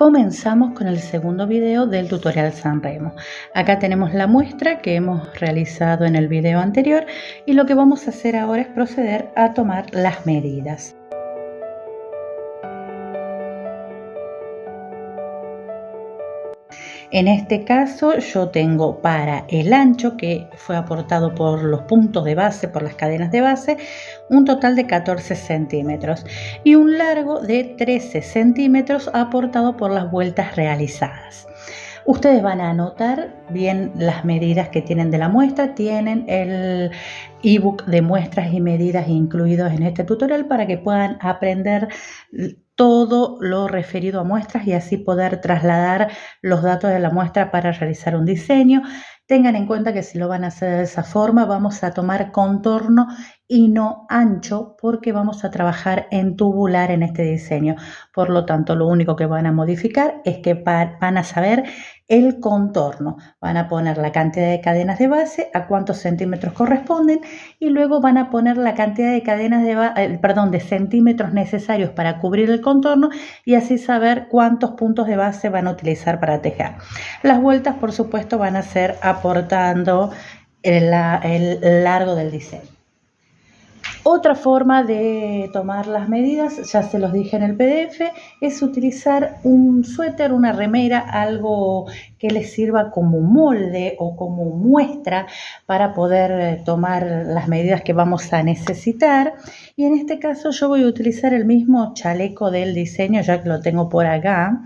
Comenzamos con el segundo video del tutorial Sanremo. Acá tenemos la muestra que hemos realizado en el video anterior y lo que vamos a hacer ahora es proceder a tomar las medidas. En este caso yo tengo para el ancho que fue aportado por los puntos de base, por las cadenas de base, un total de 14 centímetros y un largo de 13 centímetros aportado por las vueltas realizadas. Ustedes van a anotar bien las medidas que tienen de la muestra, tienen el ebook de muestras y medidas incluidos en este tutorial para que puedan aprender todo lo referido a muestras y así poder trasladar los datos de la muestra para realizar un diseño. Tengan en cuenta que si lo van a hacer de esa forma vamos a tomar contorno y no ancho porque vamos a trabajar en tubular en este diseño. Por lo tanto, lo único que van a modificar es que van a saber el contorno. Van a poner la cantidad de cadenas de base, a cuántos centímetros corresponden y luego van a poner la cantidad de cadenas de centímetros necesarios para cubrir el contorno y así saber cuántos puntos de base van a utilizar para tejer. Las vueltas, por supuesto, van a ser aportando el largo del diseño. Otra forma de tomar las medidas, ya se los dije en el PDF, es utilizar un suéter, una remera, algo que les sirva como molde o como muestra para poder tomar las medidas que vamos a necesitar. Y en este caso yo voy a utilizar el mismo chaleco del diseño, ya que lo tengo por acá.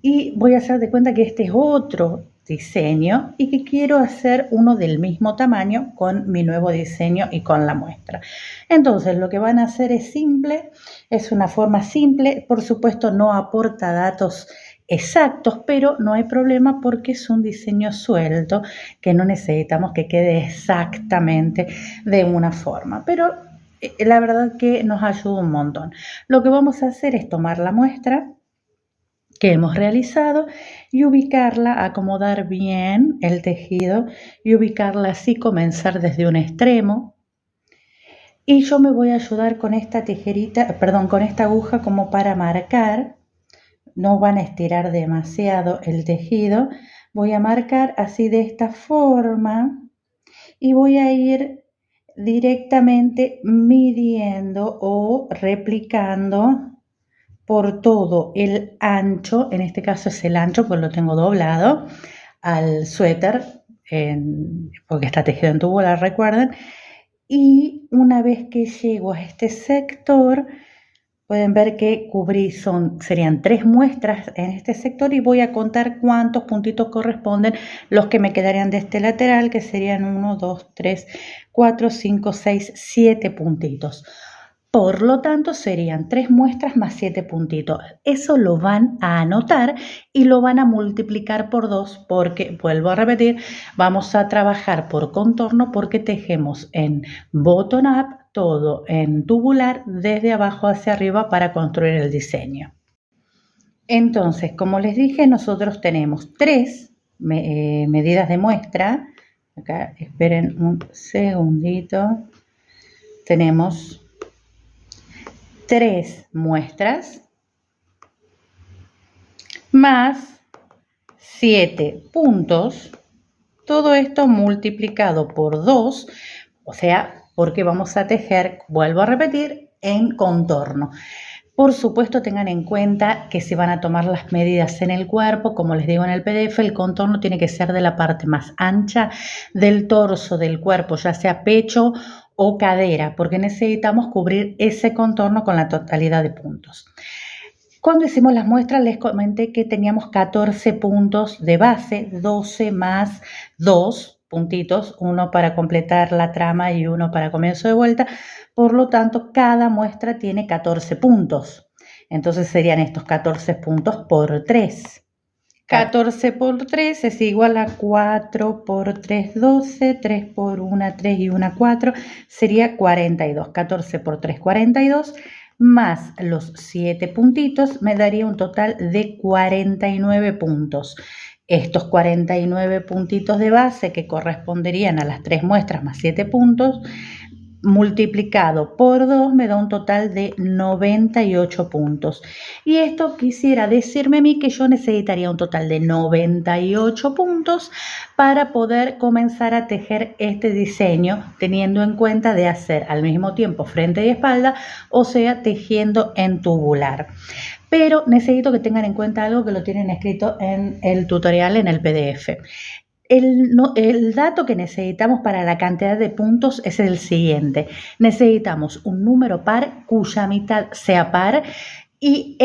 Y voy a hacer de cuenta que este es otro diseño y que quiero hacer uno del mismo tamaño con mi nuevo diseño y con la muestra. Entonces lo que van a hacer es simple, es una forma simple, por supuesto no aporta datos exactos, pero no hay problema porque es un diseño suelto que no necesitamos que quede exactamente de una forma, pero la verdad que nos ayuda un montón. Lo que vamos a hacer es tomar la muestra que hemos realizado y ubicarla, acomodar bien el tejido y ubicarla así, comenzar desde un extremo. Y yo me voy a ayudar con esta con esta aguja como para marcar. No van a estirar demasiado el tejido. Voy a marcar así de esta forma y voy a ir directamente midiendo o replicando por todo el ancho, en este caso es el ancho porque lo tengo doblado al suéter, porque está tejido en tubular, recuerden. Y una vez que llego a este sector, pueden ver que cubrí, serían 3 muestras en este sector y voy a contar cuántos puntitos corresponden los que me quedarían de este lateral, que serían 1, 2, 3, 4, 5, 6, 7 puntitos. Por lo tanto, serían 3 muestras más 7 puntitos. Eso lo van a anotar y lo van a multiplicar por 2 porque, vuelvo a repetir, vamos a trabajar por contorno porque tejemos en bottom up, todo en tubular, desde abajo hacia arriba para construir el diseño. Entonces, como les dije, nosotros tenemos 3 medidas de muestra. Acá, esperen un segundito. Tenemos 3 muestras más 7 puntos, todo esto multiplicado por 2, o sea, porque vamos a tejer, vuelvo a repetir, en contorno. Por supuesto, tengan en cuenta que si van a tomar las medidas en el cuerpo, como les digo en el PDF, el contorno tiene que ser de la parte más ancha del torso del cuerpo, ya sea pecho o cadera, porque necesitamos cubrir ese contorno con la totalidad de puntos. Cuando hicimos las muestras les comenté que teníamos 14 puntos de base, 12 más 2 puntitos, uno para completar la trama y uno para comienzo de vuelta. Por lo tanto, cada muestra tiene 14 puntos. Entonces serían estos 14 puntos por 3. 14 por 3 es igual a 4 por 3, 12, 3 por 1, 3 y 1, 4, sería 42. 14 por 3, 42, más los 7 puntitos me daría un total de 49 puntos. Estos 49 puntitos de base que corresponderían a las 3 muestras más 7 puntos multiplicado por 2 me da un total de 98 puntos. Y esto quisiera decirme a mí que yo necesitaría un total de 98 puntos para poder comenzar a tejer este diseño, teniendo en cuenta de hacer al mismo tiempo frente y espalda, o sea, tejiendo en tubular. Pero necesito que tengan en cuenta algo que lo tienen escrito en el tutorial en el PDF. El dato que necesitamos para la cantidad de puntos es el siguiente. Necesitamos un número par cuya mitad sea par y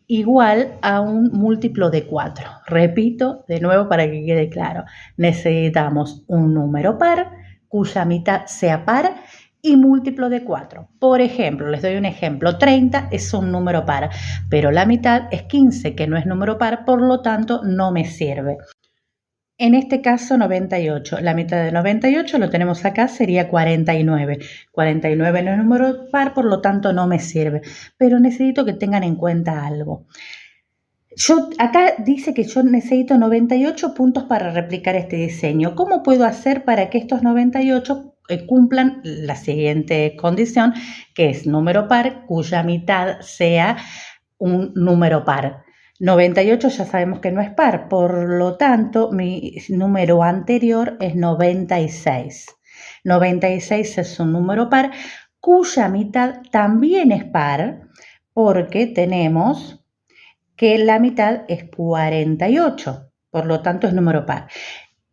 igual a un múltiplo de 4. Repito de nuevo para que quede claro. Necesitamos un número par cuya mitad sea par y múltiplo de 4. Por ejemplo, les doy un ejemplo. 30 es un número par, pero la mitad es 15, que no es número par, por lo tanto no me sirve. En este caso 98, la mitad de 98 lo tenemos acá, sería 49. 49 no es número par, por lo tanto no me sirve, pero necesito que tengan en cuenta algo. Acá dice que yo necesito 98 puntos para replicar este diseño. ¿Cómo puedo hacer para que estos 98 cumplan la siguiente condición, que es número par cuya mitad sea un número par? 98 ya sabemos que no es par, por lo tanto mi número anterior es 96. 96 es un número par cuya mitad también es par, porque tenemos que la mitad es 48, por lo tanto es número par.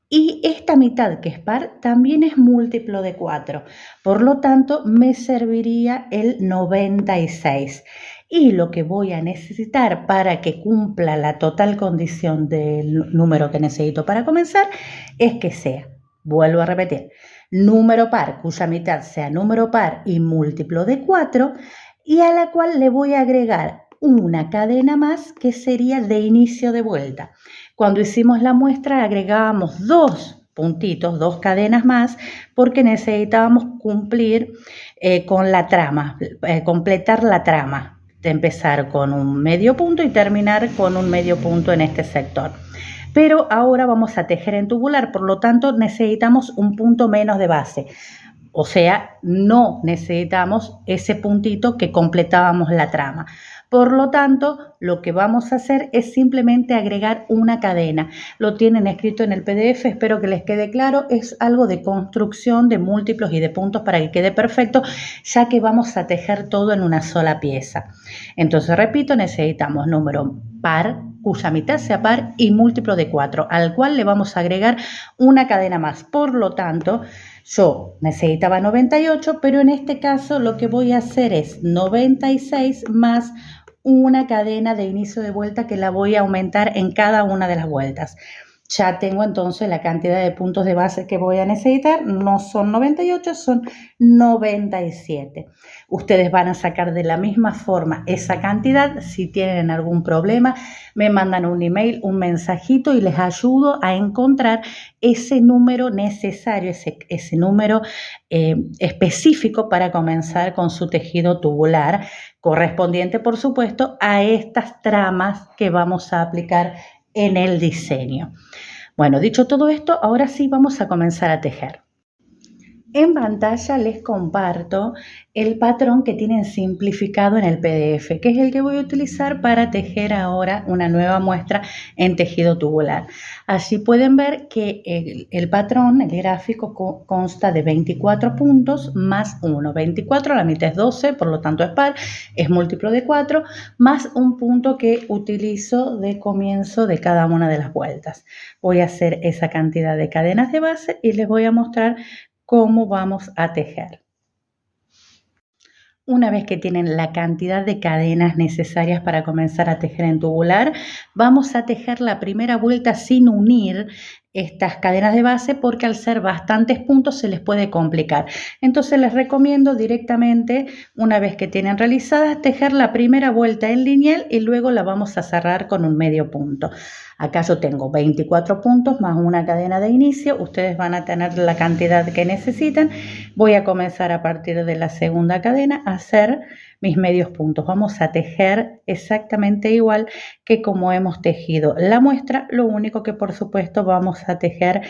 Y esta mitad que es par también es múltiplo de 4, por lo tanto me serviría el 96. Y lo que voy a necesitar para que cumpla la total condición del número que necesito para comenzar es que sea, vuelvo a repetir, número par cuya mitad sea número par y múltiplo de 4, y a la cual le voy a agregar una cadena más que sería de inicio de vuelta. Cuando hicimos la muestra agregábamos 2 puntitos, 2 cadenas más, porque necesitábamos cumplir con la trama, completar la trama, de empezar con un medio punto y terminar con un medio punto en este sector. Pero ahora vamos a tejer en tubular, por lo tanto necesitamos un punto menos de base. O sea, no necesitamos ese puntito que completábamos la trama. Por lo tanto, lo que vamos a hacer es simplemente agregar una cadena. Lo tienen escrito en el PDF, espero que les quede claro. Es algo de construcción de múltiplos y de puntos para que quede perfecto, ya que vamos a tejer todo en una sola pieza. Entonces, repito, necesitamos número par cuya mitad sea par y múltiplo de 4, al cual le vamos a agregar una cadena más. Por lo tanto, yo necesitaba 98, pero en este caso lo que voy a hacer es 96 más una cadena de inicio de vuelta que la voy a aumentar en cada una de las vueltas. Ya tengo entonces la cantidad de puntos de base que voy a necesitar. No son 98, son 97. Ustedes van a sacar de la misma forma esa cantidad. Si tienen algún problema, me mandan un email, un mensajito y les ayudo a encontrar ese número necesario, ese número específico para comenzar con su tejido tubular, correspondiente, por supuesto, a estas tramas que vamos a aplicar en el diseño. Bueno, dicho todo esto, ahora sí vamos a comenzar a tejer. En pantalla les comparto el patrón que tienen simplificado en el PDF, que es el que voy a utilizar para tejer ahora una nueva muestra en tejido tubular. Allí pueden ver que el patrón, el gráfico, consta de 24 puntos más 1. 24, la mitad es 12, por lo tanto es par, es múltiplo de 4, más un punto que utilizo de comienzo de cada una de las vueltas. Voy a hacer esa cantidad de cadenas de base y les voy a mostrar cómo vamos a tejer. Una vez que tienen la cantidad de cadenas necesarias para comenzar a tejer en tubular, vamos a tejer la primera vuelta sin unir estas cadenas de base porque al ser bastantes puntos se les puede complicar. Entonces les recomiendo directamente, una vez que tienen realizadas, tejer la primera vuelta en lineal y luego la vamos a cerrar con un medio punto. Acá yo tengo 24 puntos más una cadena de inicio. Ustedes van a tener la cantidad que necesitan. Voy a comenzar a partir de la segunda cadena a hacer mis medios puntos. Vamos a tejer exactamente igual que como hemos tejido la muestra. Lo único que por supuesto vamos a tejer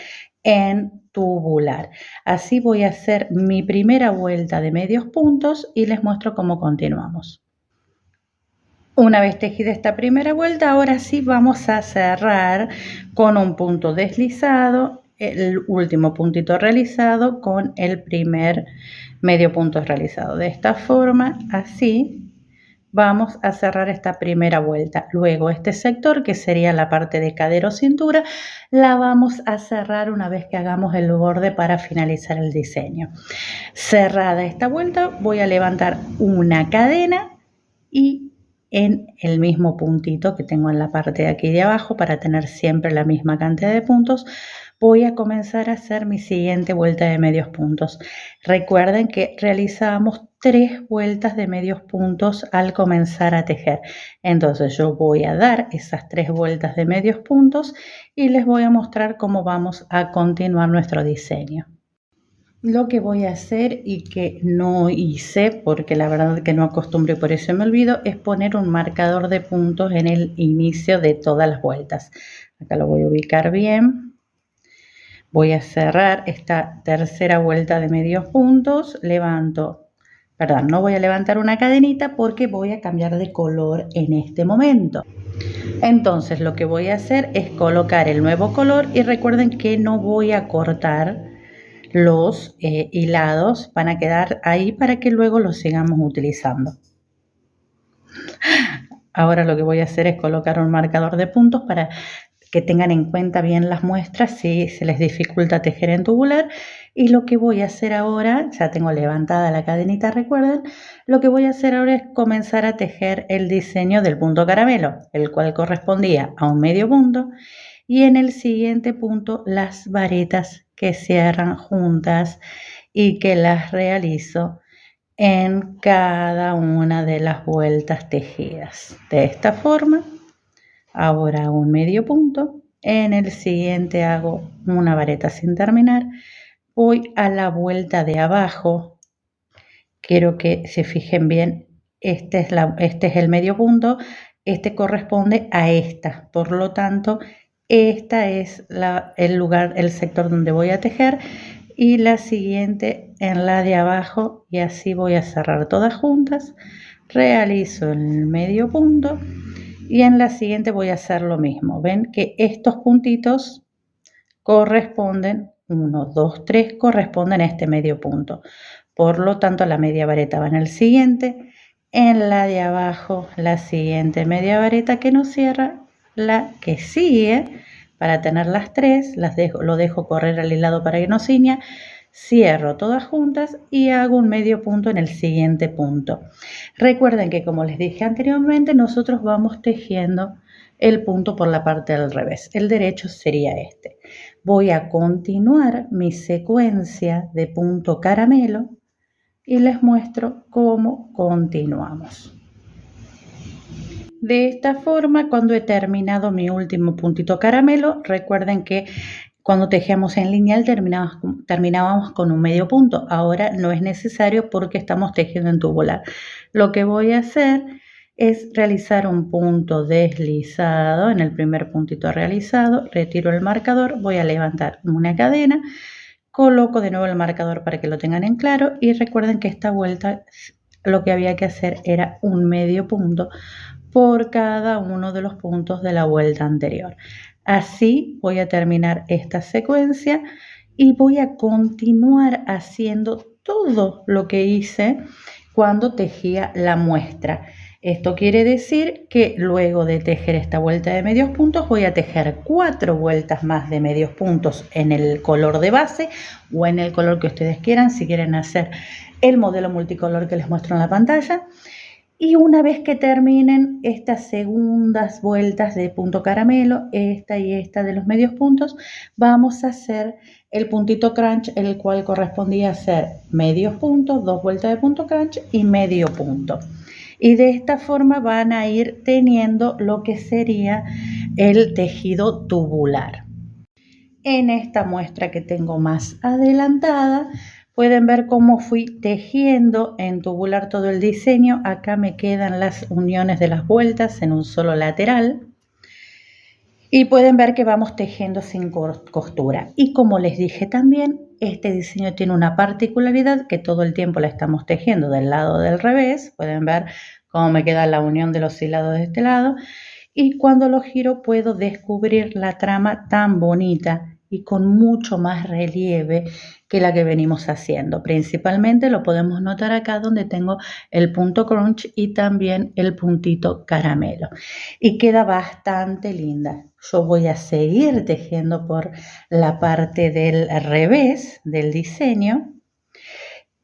en tubular. Así voy a hacer mi primera vuelta de medios puntos y les muestro cómo continuamos. Una vez tejida esta primera vuelta, ahora sí vamos a cerrar con un punto deslizado, el último puntito realizado con el primer medio punto realizado. De esta forma, así vamos a cerrar esta primera vuelta. Luego este sector, que sería la parte de cadera o cintura, la vamos a cerrar una vez que hagamos el borde para finalizar el diseño. Cerrada esta vuelta, voy a levantar una cadena y en el mismo puntito que tengo en la parte de aquí de abajo, para tener siempre la misma cantidad de puntos, voy a comenzar a hacer mi siguiente vuelta de medios puntos. Recuerden que realizamos 3 vueltas de medios puntos al comenzar a tejer. Entonces yo voy a dar esas 3 vueltas de medios puntos y les voy a mostrar cómo vamos a continuar nuestro diseño. Lo que voy a hacer y que no hice, porque la verdad que no acostumbré, por eso me olvido, es poner un marcador de puntos en el inicio de todas las vueltas. Acá lo voy a ubicar bien. Voy a cerrar esta tercera vuelta de medios puntos, no voy a levantar una cadenita porque voy a cambiar de color en este momento. Entonces lo que voy a hacer es colocar el nuevo color y recuerden que no voy a cortar los hilados, van a quedar ahí para que luego los sigamos utilizando. Ahora lo que voy a hacer es colocar un marcador de puntos para que tengan en cuenta bien las muestras si se les dificulta tejer en tubular. Y lo que voy a hacer ahora, ya tengo levantada la cadenita, recuerden, lo que voy a hacer ahora es comenzar a tejer el diseño del punto caramelo, el cual correspondía a un medio punto, y en el siguiente punto las varetas que cierran juntas y que las realizo en cada una de las vueltas tejidas. De esta forma, ahora hago un medio punto, en el siguiente hago una vareta sin terminar, voy a la vuelta de abajo, quiero que se fijen bien, este es el medio punto, este corresponde a esta, por lo tanto, esta es el sector donde voy a tejer y la siguiente en la de abajo, y así voy a cerrar todas juntas, realizo el medio punto y en la siguiente voy a hacer lo mismo. Ven que estos puntitos corresponden, 1, 2, 3, corresponden a este medio punto. Por lo tanto, la media vareta va en el siguiente, en la de abajo, la siguiente media vareta que nos cierra, la que sigue, para tener las 3, lo dejo correr al lado para que no ciña, cierro todas juntas y hago un medio punto en el siguiente punto. Recuerden que, como les dije anteriormente, nosotros vamos tejiendo el punto por la parte del revés. El derecho sería este. Voy a continuar mi secuencia de punto caramelo y les muestro cómo continuamos. De esta forma, cuando he terminado mi último puntito caramelo, recuerden que cuando tejíamos en lineal terminábamos con un medio punto. Ahora no es necesario porque estamos tejiendo en tubular. Lo que voy a hacer es realizar un punto deslizado en el primer puntito realizado, retiro el marcador, voy a levantar una cadena, coloco de nuevo el marcador para que lo tengan en claro y recuerden que esta vuelta lo que había que hacer era un medio punto por cada uno de los puntos de la vuelta anterior. Así voy a terminar esta secuencia y voy a continuar haciendo todo lo que hice cuando tejía la muestra. Esto quiere decir que luego de tejer esta vuelta de medios puntos voy a tejer 4 vueltas más de medios puntos en el color de base o en el color que ustedes quieran, si quieren hacer el modelo multicolor que les muestro en la pantalla. Y una vez que terminen estas segundas vueltas de punto caramelo, esta y esta de los medios puntos, vamos a hacer el puntito crunch, el cual correspondía a hacer medios puntos, 2 vueltas de punto crunch y medio punto. Y de esta forma van a ir teniendo lo que sería el tejido tubular. En esta muestra que tengo más adelantada, pueden ver cómo fui tejiendo en tubular todo el diseño. Acá me quedan las uniones de las vueltas en un solo lateral. Y pueden ver que vamos tejiendo sin costura. Y como les dije también, este diseño tiene una particularidad que todo el tiempo la estamos tejiendo del lado del revés. Pueden ver cómo me queda la unión de los hilados de este lado. Y cuando lo giro puedo descubrir la trama tan bonita y con mucho más relieve que la que venimos haciendo. Principalmente lo podemos notar acá donde tengo el punto crunch y también el puntito caramelo. Y queda bastante linda. Yo voy a seguir tejiendo por la parte del revés del diseño.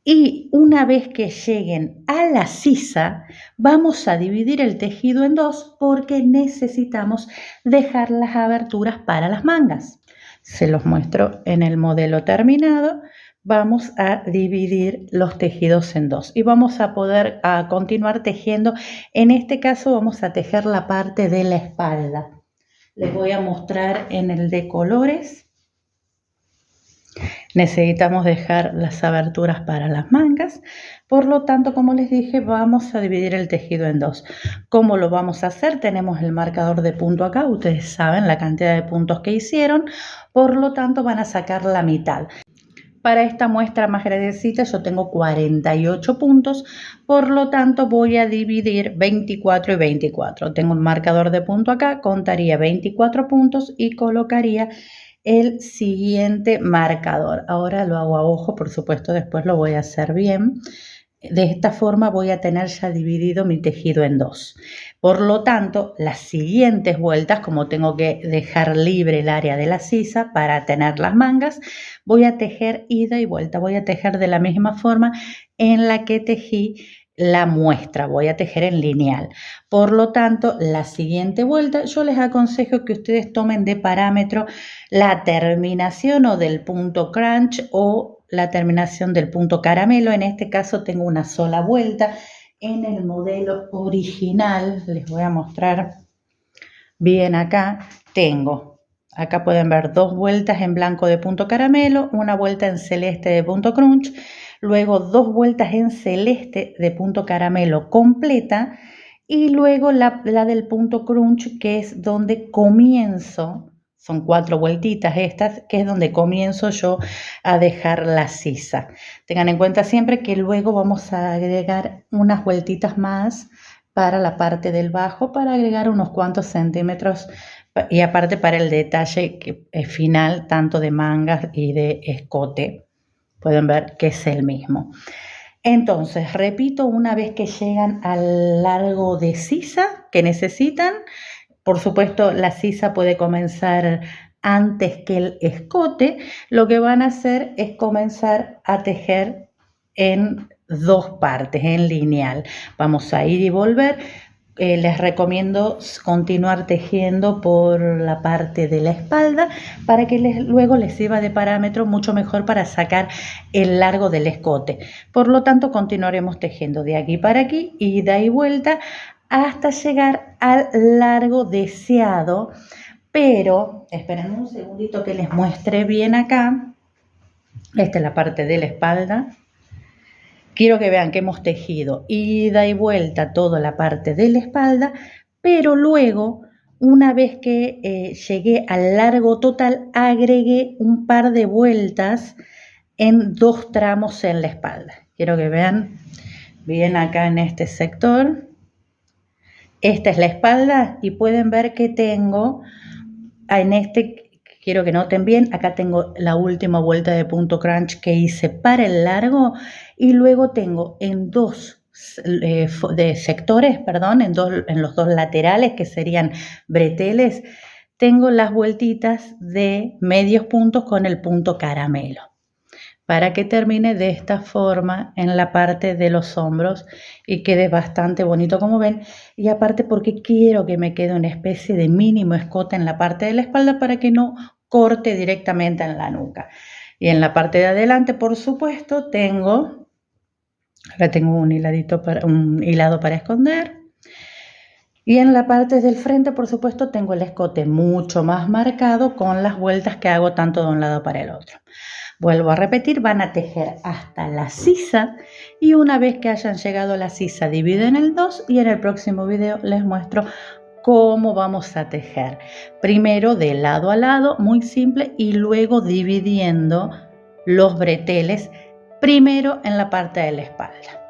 Y una vez que lleguen a la sisa, vamos a dividir el tejido en dos porque necesitamos dejar las aberturas para las mangas. Se los muestro en el modelo terminado. Vamos a dividir los tejidos en dos y vamos a poder continuar tejiendo. En este caso vamos a tejer la parte de la espalda. Les voy a mostrar en el de colores. Necesitamos dejar las aberturas para las mangas, por lo tanto, como les dije, vamos a dividir el tejido en dos. ¿Cómo lo vamos a hacer? Tenemos el marcador de punto acá, ustedes saben la cantidad de puntos que hicieron, por lo tanto van a sacar la mitad. Para esta muestra más grandecita yo tengo 48 puntos, por lo tanto voy a dividir 24 y 24. Tengo un marcador de punto acá, contaría 24 puntos y colocaría el siguiente marcador. Ahora lo hago a ojo, por supuesto, después lo voy a hacer bien. De esta forma voy a tener ya dividido mi tejido en dos. Por lo tanto, las siguientes vueltas, como tengo que dejar libre el área de la sisa para tener las mangas, voy a tejer ida y vuelta. Voy a tejer de la misma forma en la que tejí la muestra, voy a tejer en lineal. Por lo tanto, la siguiente vuelta yo les aconsejo que ustedes tomen de parámetro la terminación o del punto crunch o la terminación del punto caramelo. En este caso tengo una sola vuelta. En el modelo original, les voy a mostrar bien acá, acá pueden ver dos vueltas en blanco de punto caramelo, una vuelta en celeste de punto crunch, luego dos vueltas en celeste de punto caramelo completa y luego la del punto crunch, que es donde comienzo, son 4 vueltitas estas, que es donde comienzo yo a dejar la sisa. Tengan en cuenta siempre que luego vamos a agregar unas vueltitas más para la parte del bajo, para agregar unos cuantos centímetros y aparte para el detalle final tanto de mangas y de escote. Pueden ver que es el mismo. Entonces, repito, una vez que llegan al largo de sisa que necesitan, por supuesto, la sisa puede comenzar antes que el escote. Lo que van a hacer es comenzar a tejer en dos partes, en lineal. Vamos a ir y volver. Les recomiendo continuar tejiendo por la parte de la espalda para que luego les sirva de parámetro mucho mejor para sacar el largo del escote. Por lo tanto, continuaremos tejiendo de aquí para aquí, ida y vuelta, hasta llegar al largo deseado. Pero, esperen un segundito que les muestre bien acá. Esta es la parte de la espalda. Quiero que vean que hemos tejido ida y vuelta toda la parte de la espalda, pero luego, una vez que llegué al largo total, agregué un par de vueltas en dos tramos en la espalda. Quiero que vean bien acá en este sector. Esta es la espalda y pueden ver que tengo en este, quiero que noten bien, acá tengo la última vuelta de punto crunch que hice para el largo y luego tengo en dos sectores, en los dos laterales que serían breteles, tengo las vueltitas de medios puntos con el punto caramelo, para que termine de esta forma en la parte de los hombros y quede bastante bonito como ven, y aparte porque quiero que me quede una especie de mínimo escote en la parte de la espalda para que no corte directamente en la nuca. Y en la parte de adelante, por supuesto, acá tengo un hilado para esconder. Y en la parte del frente, por supuesto, tengo el escote mucho más marcado con las vueltas que hago tanto de un lado para el otro. Vuelvo a repetir, van a tejer hasta la sisa y una vez que hayan llegado a la sisa dividen en dos y en el próximo video les muestro cómo vamos a tejer. Primero de lado a lado, muy simple, y luego dividiendo los breteles primero en la parte de la espalda.